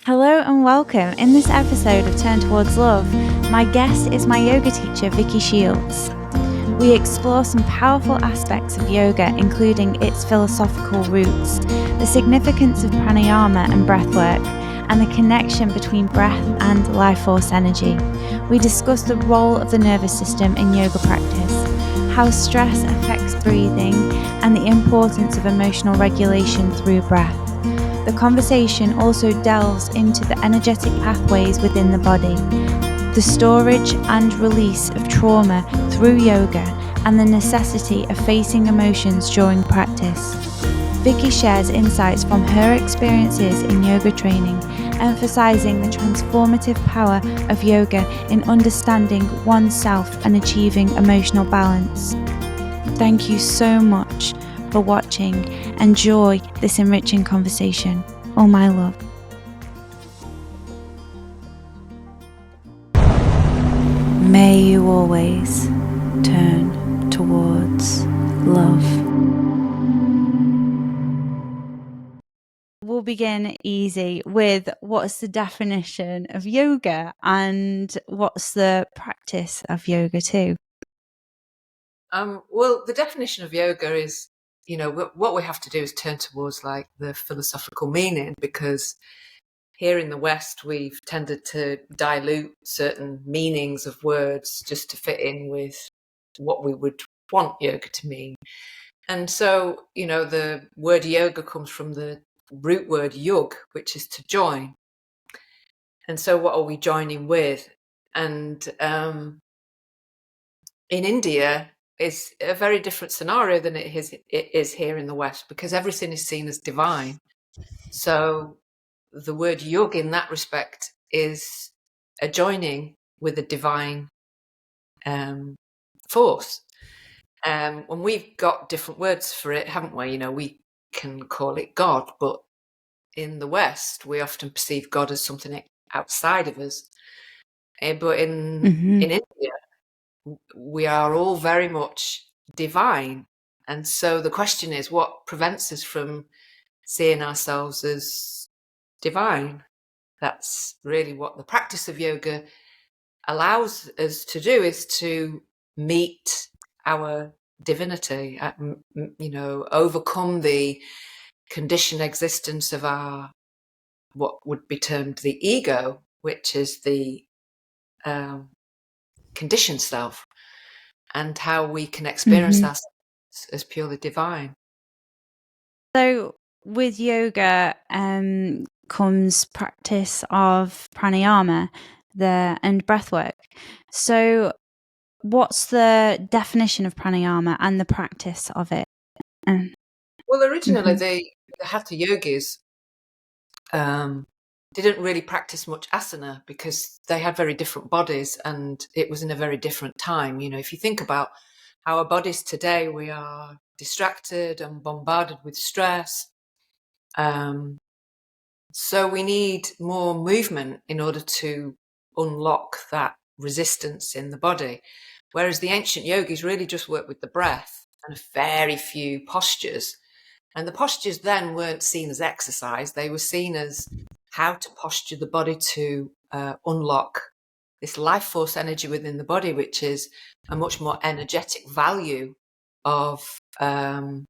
Hello and welcome. In this episode of Turn Towards Love, my guest is my yoga teacher, Vicki Shields. We explore some powerful aspects of yoga, including its philosophical roots, the significance of pranayama and breathwork, and the connection between breath and life force energy. We discuss the role of the nervous system in yoga practice, how stress affects breathing, and the importance of emotional regulation through breath. The conversation also delves into the energetic pathways within the body, the storage and release of trauma through yoga, and the necessity of facing emotions during practice. Vicki shares insights from her experiences in yoga training, emphasizing the transformative power of yoga in understanding oneself and achieving emotional balance. Thank you so much for watching. Enjoy this enriching conversation. All my love. May you always turn towards love. We'll begin easy with what's the definition of yoga and what's the practice of yoga too? Well, the definition of yoga is, what we have to do is turn towards like the philosophical meaning, because here in the West, we've tended to dilute certain meanings of words just to fit in with what we would want yoga to mean. And so, the word yoga comes from the root word yug, which is to join. And so what are we joining with? And in India, is a very different scenario than it is here in the West, because everything is seen as divine. So the word yug in that respect is a joining with a divine force. And we've got different words for it, haven't we? We can call it God, but in the West, we often perceive God as something outside of us. But in India, we are all very much divine. And so the question is, what prevents us from seeing ourselves as divine? That's really what the practice of yoga allows us to do, is to meet our divinity, overcome the conditioned existence of our, what would be termed the ego, which is the conditioned self, and how we can experience ourselves as purely divine. So with yoga comes practice of pranayama and breathwork. So what's the definition of pranayama and the practice of it? Well, originally the hatha yogis didn't really practice much asana because they had very different bodies, and it was in a very different time. If you think about our bodies today, we are distracted and bombarded with stress. So we need more movement in order to unlock that resistance in the body. Whereas the ancient yogis really just worked with the breath and very few postures. And the postures then weren't seen as exercise. They were seen as how to posture the body to unlock this life force energy within the body, which is a much more energetic value of our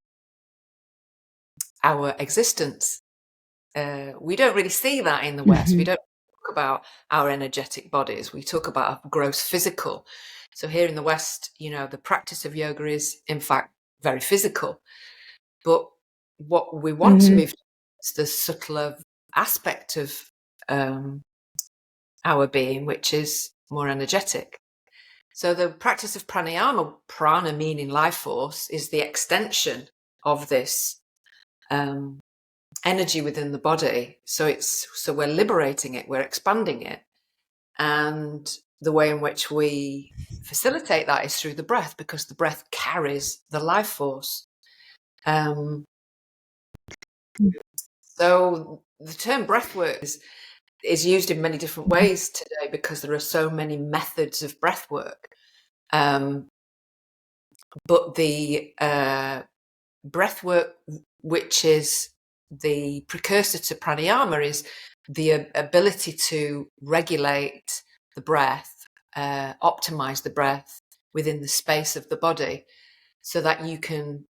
existence. We don't really see that in the West. We don't talk about our energetic bodies. We talk about our gross physical. So here in the West, the practice of yoga is, in fact, very physical. But what we want to move to is the subtler aspect of our being, which is more energetic. So the practice of pranayama, prana meaning life force, is the extension of this energy within the body. So we're liberating it, we're expanding it. And the way in which we facilitate that is through the breath, because the breath carries the life force. So the term breathwork is used in many different ways today, because there are so many methods of breathwork. But the breathwork, which is the precursor to pranayama, is the ability to regulate the breath, optimize the breath within the space of the body so that you can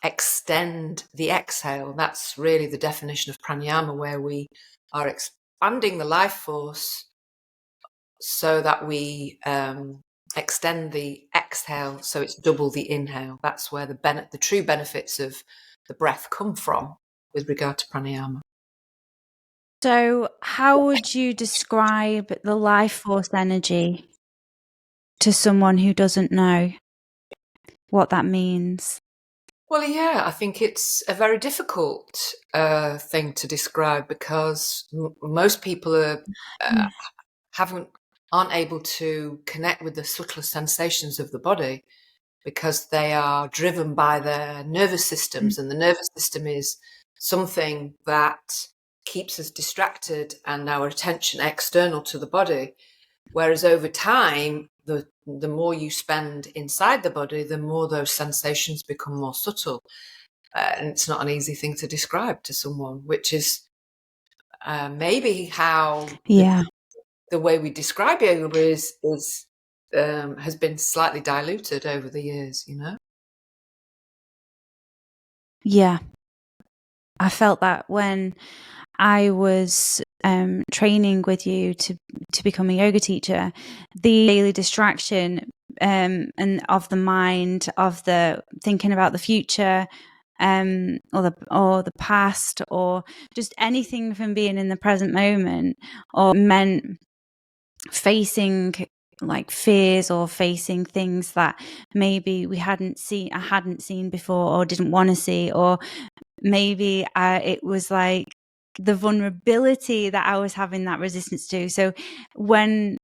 extend the exhale. That's really the definition of pranayama, where we are expanding the life force so that we extend the exhale so it's double the inhale. That's where the true benefits of the breath come from with regard to pranayama. So, how would you describe the life force energy to someone who doesn't know what that means? Well, yeah, I think it's a very difficult thing to describe because most people aren't able to connect with the subtler sensations of the body because they are driven by their nervous systems, and the nervous system is something that keeps us distracted and our attention external to the body. Whereas over time, the more you spend inside the body, the more those sensations become more subtle. And it's not an easy thing to describe to someone, which is maybe how Yeah. the way we describe yoga is has been slightly diluted over the years, you know? Yeah. I felt that when I was training with you to become a yoga teacher, the daily distraction and of the mind, of the thinking about the future, or the past, or just anything from being in the present moment, or meant facing like fears or facing things that maybe I hadn't seen before or didn't want to see, or maybe it was like the vulnerability that I was having that resistance to. So when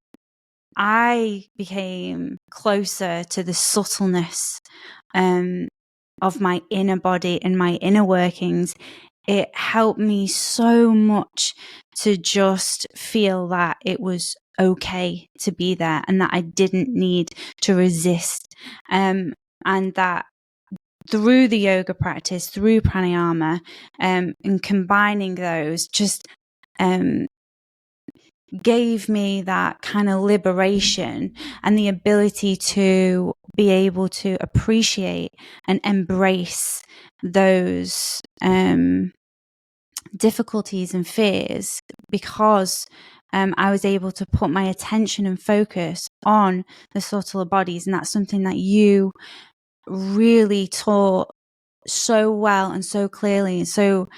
I became closer to the subtleness of my inner body and my inner workings, it helped me so much to just feel that it was okay to be there and that I didn't need to resist. And that through the yoga practice, through pranayama, and combining those just gave me that kind of liberation and the ability to be able to appreciate and embrace those difficulties and fears, because I was able to put my attention and focus on the subtler bodies. And that's something that you really taught so well and so clearly, and so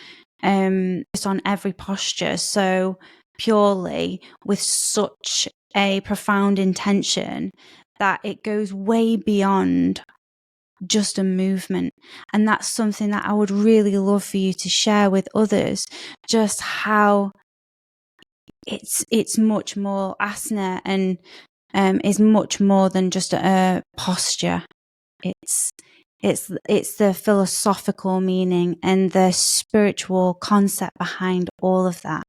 just on every posture, so purely, with such a profound intention that it goes way beyond just a movement. And that's something that I would really love for you to share with others, just how it's much more asana and is much more than just a posture. It's the philosophical meaning and the spiritual concept behind all of that.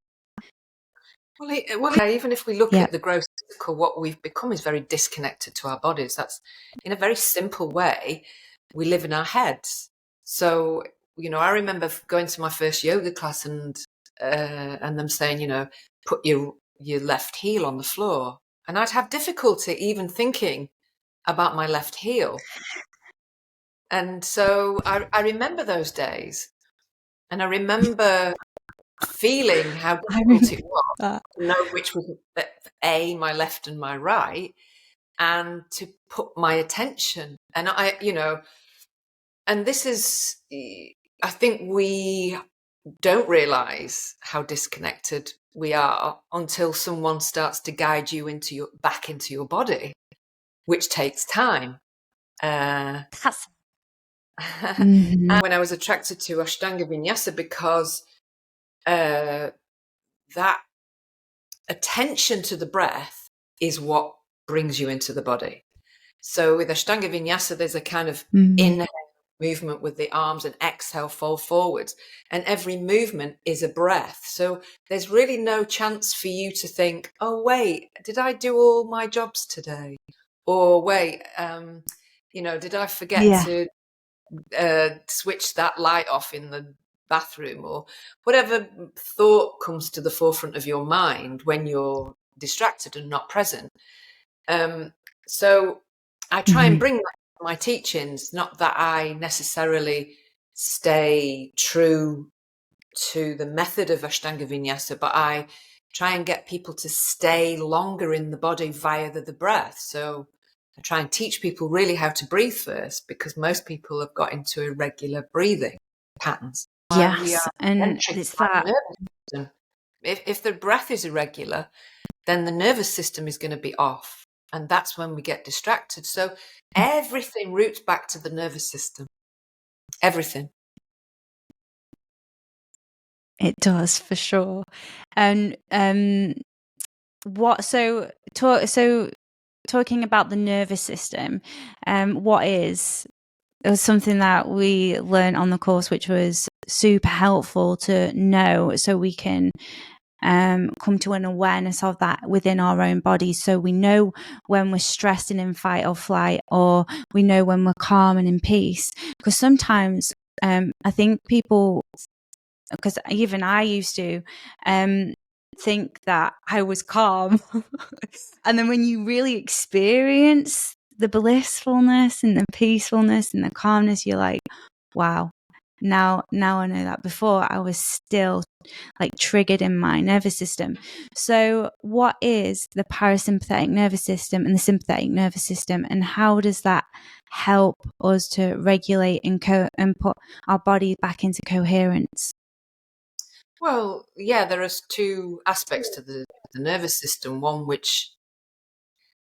Well, yeah, even if we look at the gross physical, what we've become is very disconnected to our bodies. That's, in a very simple way, we live in our heads. So, you know, I remember going to my first yoga class and them saying, you know, put your left heel on the floor. And I'd have difficulty even thinking about my left heel. And so I remember those days. And I remember feeling how difficult it was to know which was my left and my right, and to put my attention. And and this is, I think we don't realize how disconnected we are until someone starts to guide you back into your body, which takes time. Mm-hmm. And when I was attracted to Ashtanga Vinyasa, because that attention to the breath is what brings you into the body. So with Ashtanga Vinyasa, there's a kind of inhale movement with the arms and exhale, fold forwards. And every movement is a breath. So there's really no chance for you to think, oh, wait, did I do all my jobs today? Or wait, did I forget to switch that light off in the bathroom, or whatever thought comes to the forefront of your mind when you're distracted and not present. So I try and bring that to my teachings, not that I necessarily stay true to the method of Ashtanga Vinyasa, but I try and get people to stay longer in the body via the breath. So I try and teach people really how to breathe first, because most people have got into irregular breathing patterns. We Yes, are and centric it's by the that. nervous system. If the breath is irregular, then the nervous system is going to be off. And that's when we get distracted. So everything roots back to the nervous system. Everything. It does, for sure. And talking about the nervous system, what is it was something that we learned on the course, which was super helpful to know, so we can come to an awareness of that within our own bodies, so we know when we're stressed and in fight or flight, or we know when we're calm and in peace. Because sometimes I think people, because even I used to think that I was calm. And then when you really experience the blissfulness and the peacefulness and the calmness, you're like, wow, now I know that. Before, I was still like triggered in my nervous system. So what is the parasympathetic nervous system and the sympathetic nervous system, and how does that help us to regulate and put our body back into coherence? Well, yeah, there are two aspects to the nervous system. One which,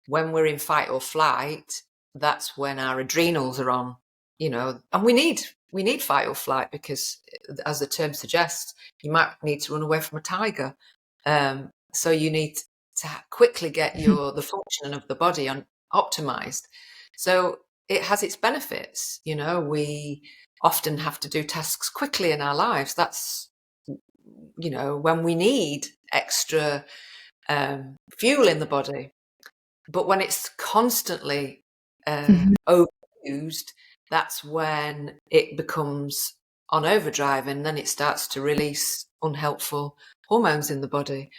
when we're in fight or flight, that's when our adrenals are on, and we need fight or flight, because, as the term suggests, you might need to run away from a tiger. So you need to quickly get the function of the body optimized. So it has its benefits. We often have to do tasks quickly in our lives. That's, when we need extra fuel in the body. But when it's constantly overused, that's when it becomes on overdrive, and then it starts to release unhelpful hormones in the body.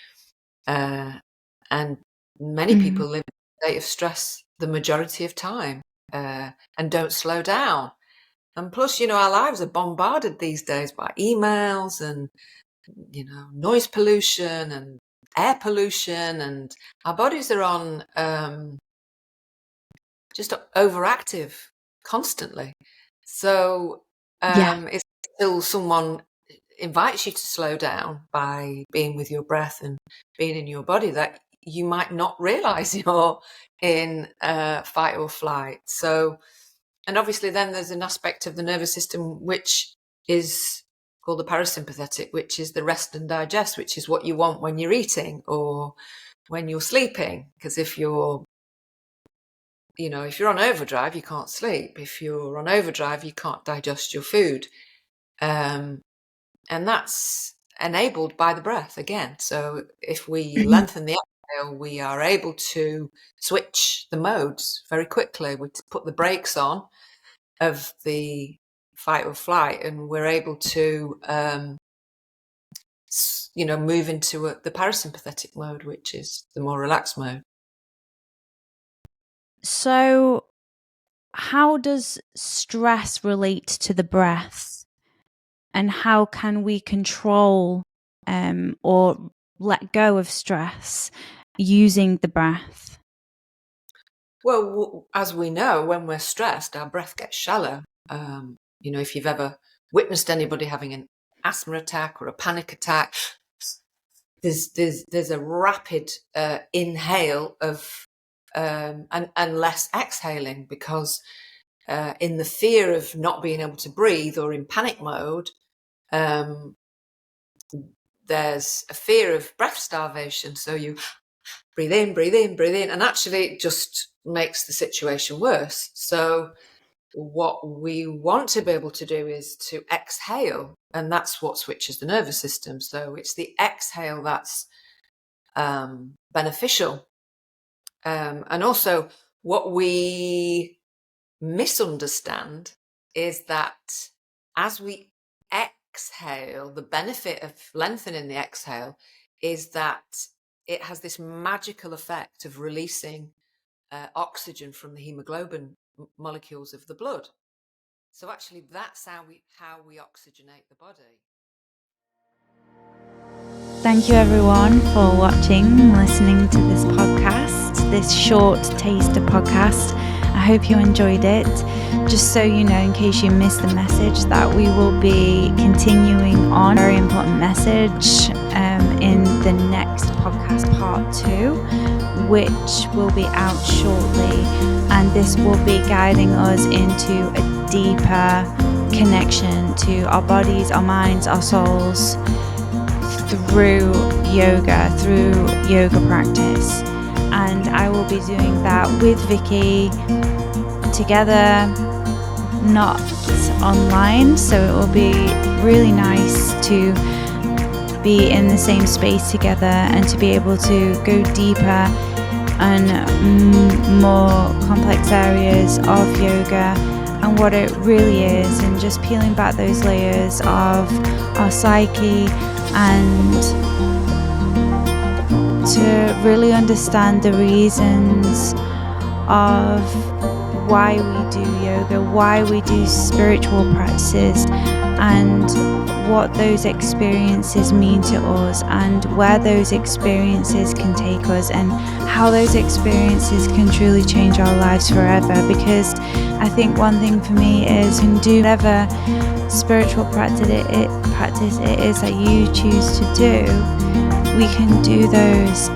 And many people live in a state of stress the majority of time, and don't slow down. And plus, our lives are bombarded these days by emails and, noise pollution and air pollution, and our bodies are on just overactive constantly. So it's till someone invites you to slow down by being with your breath and being in your body, that you might not realize you're in fight or flight. So, and obviously then there's an aspect of the nervous system which is called the parasympathetic, which is the rest and digest, which is what you want when you're eating or when you're sleeping. Because if you're on overdrive, you can't sleep. If you're on overdrive, you can't digest your food. And that's enabled by the breath again. So if we lengthen the exhale, we are able to switch the modes very quickly. We put the brakes on of the fight or flight, and we're able to, move into the parasympathetic mode, which is the more relaxed mode. So how does stress relate to the breath, and how can we control or let go of stress using the breath? Well, as we know, when we're stressed, our breath gets shallow. If you've ever witnessed anybody having an asthma attack or a panic attack, there's a rapid inhale of and less exhaling, because in the fear of not being able to breathe, or in panic mode, there's a fear of breath starvation. So you breathe in, breathe in, breathe in, and actually it just makes the situation worse. So what we want to be able to do is to exhale, and that's what switches the nervous system. So it's the exhale that's beneficial. And also, what we misunderstand is that as we exhale, the benefit of lengthening the exhale is that it has this magical effect of releasing oxygen from the hemoglobin molecules of the blood. So actually, that's how we oxygenate the body. Thank you everyone for watching, listening to this podcast, this short taster podcast. I hope you enjoyed it. Just so you know, in case you missed the message, that we will be continuing on a very important message in the next podcast, part 2, which will be out shortly. And this will be guiding us into a deeper connection to our bodies, our minds, our souls, through yoga practice. And I will be doing that with Vicki together, not online, so it will be really nice to be in the same space together and to be able to go deeper and more complex areas of yoga and what it really is, and just peeling back those layers of our psyche and to really understand the reasons of why we do yoga, why we do spiritual practices, and what those experiences mean to us, and where those experiences can take us, and how those experiences can truly change our lives forever. Because I think one thing for me is, when do whatever spiritual practice it is that you choose to do, we can do those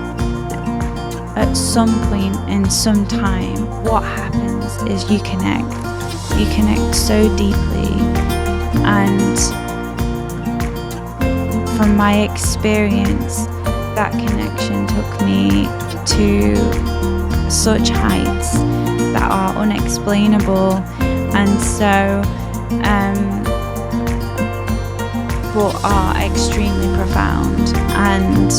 at some point in some time. What happens is you connect so deeply, and from my experience, that connection took me to such heights that are unexplainable, and so but are extremely profound and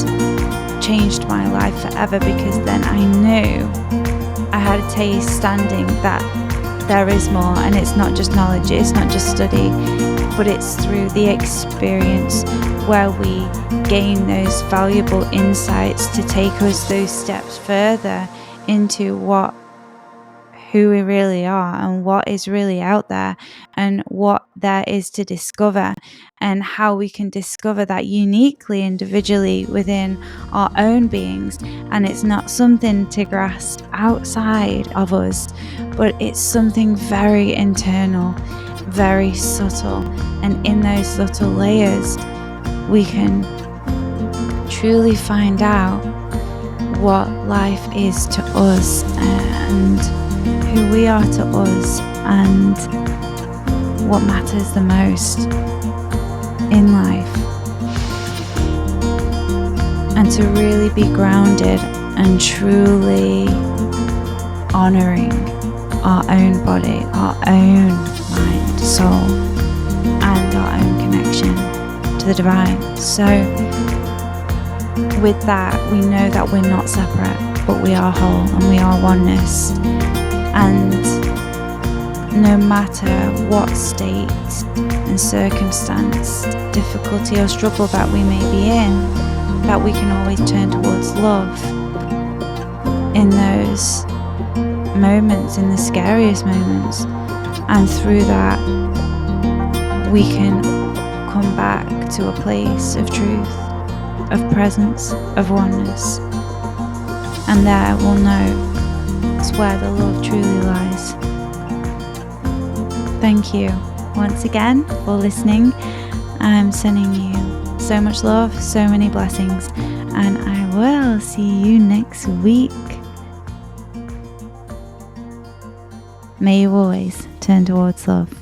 changed my life forever. Because then I knew I had a taste standing that there is more, and it's not just knowledge, it's not just study, but it's through the experience where we gain those valuable insights to take us those steps further into who we really are, and what is really out there, and what there is to discover, and how we can discover that uniquely, individually within our own beings. And it's not something to grasp outside of us, but it's something very internal, very subtle, and in those subtle layers we can truly find out what life is to us, and who we are to us, and what matters the most in life. And to really be grounded and truly honoring our own body, our own mind, soul, and our own connection to the divine. So with that, we know that we're not separate, but we are whole, and we are oneness. And no matter what state and circumstance, difficulty or struggle that we may be in, that we can always turn towards love in those moments, in the scariest moments. And through that, we can come back to a place of truth, of presence, of oneness. And there we'll know it's where the love truly lies. Thank you once again for listening. I'm sending you so much love, so many blessings, and I will see you next week. May you always turn towards love.